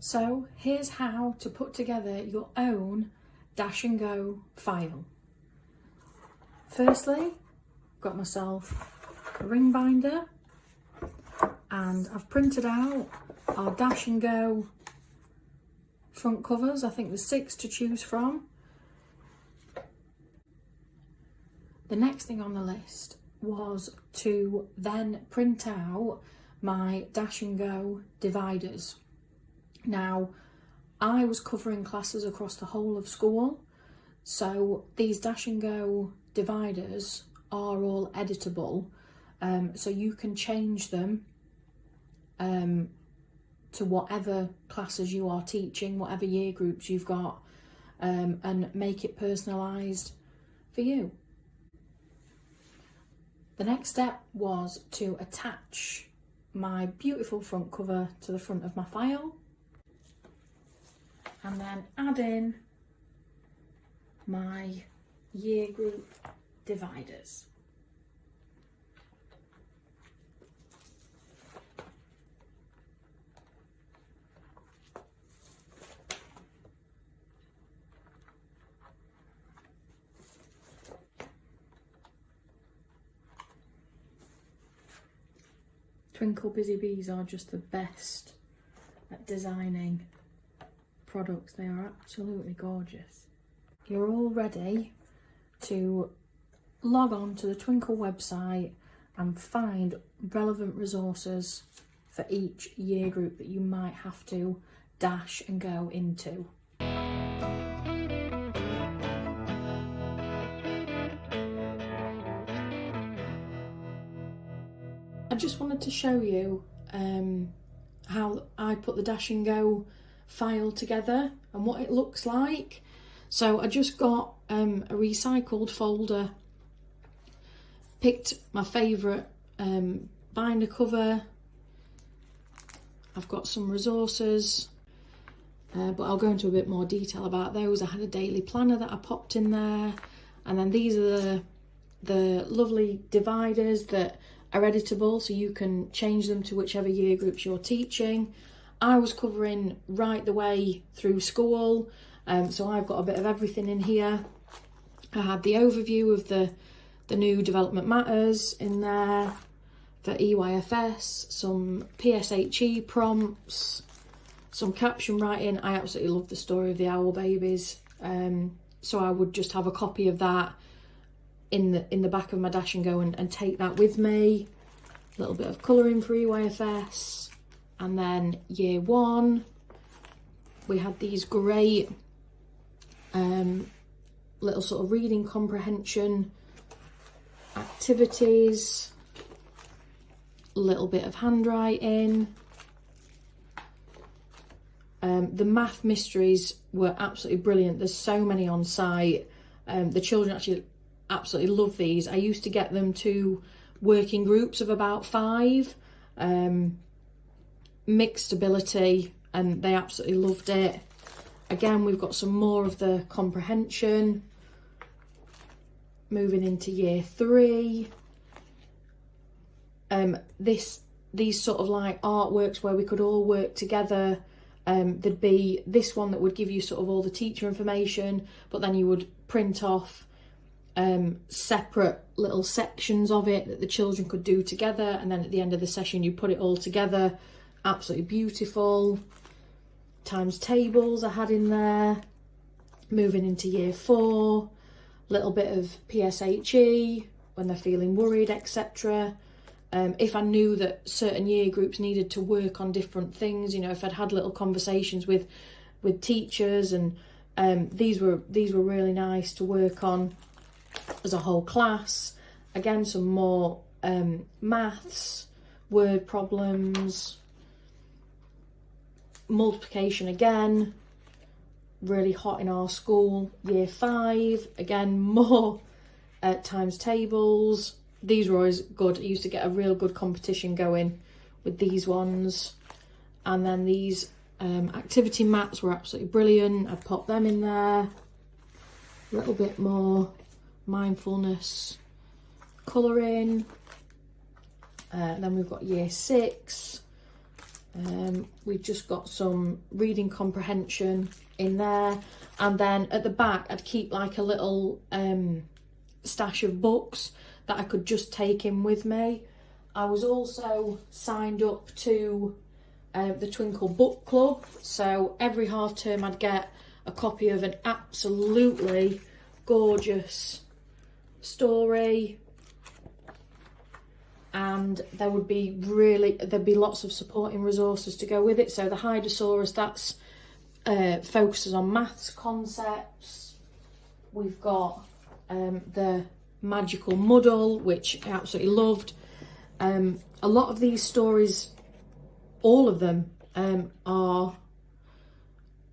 So here's how to put together your own Dash and Go file. Firstly, got myself a ring binder and I've printed out our Dash and Go front covers. I think there's 6 to choose from. The next thing on the list was to then print out my Dash and Go dividers. Now, I was covering classes across the whole of school, so these Dash and Go dividers are all editable, so you can change them to whatever classes you are teaching, whatever year groups you've got, and make it personalised for you. The next step was to attach my beautiful front cover to the front of my file, and then add in my year group dividers. Twinkl Busy Bees are just the best at designing products. They are absolutely gorgeous. You're all ready to log on to the Twinkl website and find relevant resources for each year group that you might have to dash and go into. I just wanted to show you how I put the Dash and Go file together and what it looks like. So I just got a recycled folder, picked my favourite binder cover. I've got some resources, but I'll go into a bit more detail about those. I had a daily planner that I popped in there, and then these are the lovely dividers that are editable, so you can change them to whichever year groups you're teaching. I was covering right the way through school, so I've got a bit of everything in here. I had the overview of the new development matters in there for EYFS, some PSHE prompts, some caption writing. I absolutely love the story of the owl babies, so I would just have a copy of that in the back of my Dash and Go and take that with me. A little bit of colouring for EYFS. And then year 1, we had these great little sort of reading comprehension activities, a little bit of handwriting. The math mysteries were absolutely brilliant. There's so many on site. The children actually absolutely love these. I used to get them to working groups of about 5, mixed ability, and they absolutely loved it. Again, we've got some more of the comprehension. Moving into year 3, these sort of like artworks where we could all work together. There'd be this one that would give you sort of all the teacher information, but then you would print off separate little sections of it that the children could do together, and then at the end of the session you put it all together. Absolutely beautiful. Times tables I had in there. Moving into year 4, little bit of PSHE when they're feeling worried, etc. If I knew that certain year groups needed to work on different things, you know, if I'd had little conversations with teachers, and these were really nice to work on as a whole class. Again, some more maths, word problems, multiplication again, really hot in our school. Year 5, again, more times tables. These were always good. I used to get a real good competition going with these ones. And then these activity mats were absolutely brilliant. I popped them in there. A little bit more mindfulness colouring. Then we've got year 6. We've just got some reading comprehension in there, and then at the back I'd keep like a little stash of books that I could just take in with me. I was also signed up to the Twinkl Book Club, so every half term I'd get a copy of an absolutely gorgeous story, and there'd be lots of supporting resources to go with it. So the Hydosaurus, that's focuses on maths concepts. We've got the Magical Muddle, which I absolutely loved. A lot of these stories, all of them, are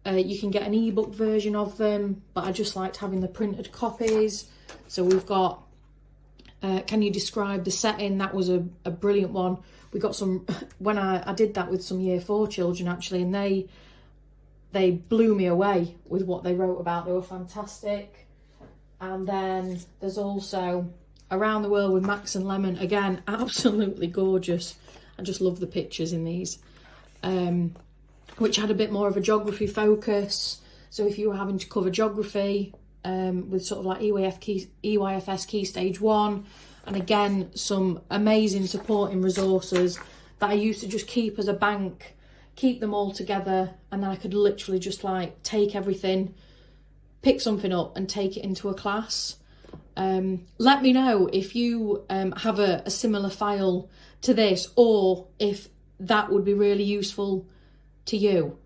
you can get an ebook version of them, but I just liked having the printed copies. So we've got Can You Describe the Setting? That was a brilliant one. We got some, when I did that with some year 4 children actually, and they blew me away with what they wrote about. They were fantastic. And then there's also Around the World with Max and Lemon. Again, absolutely gorgeous. I just love the pictures in these. Which had a bit more of a geography focus. So if you were having to cover geography with sort of like EYFS Key Stage 1, and again, some amazing supporting resources that I used to just keep as a bank, keep them all together, and then I could literally just like take everything, pick something up and take it into a class. Let me know if you have a similar file to this, or if that would be really useful to you.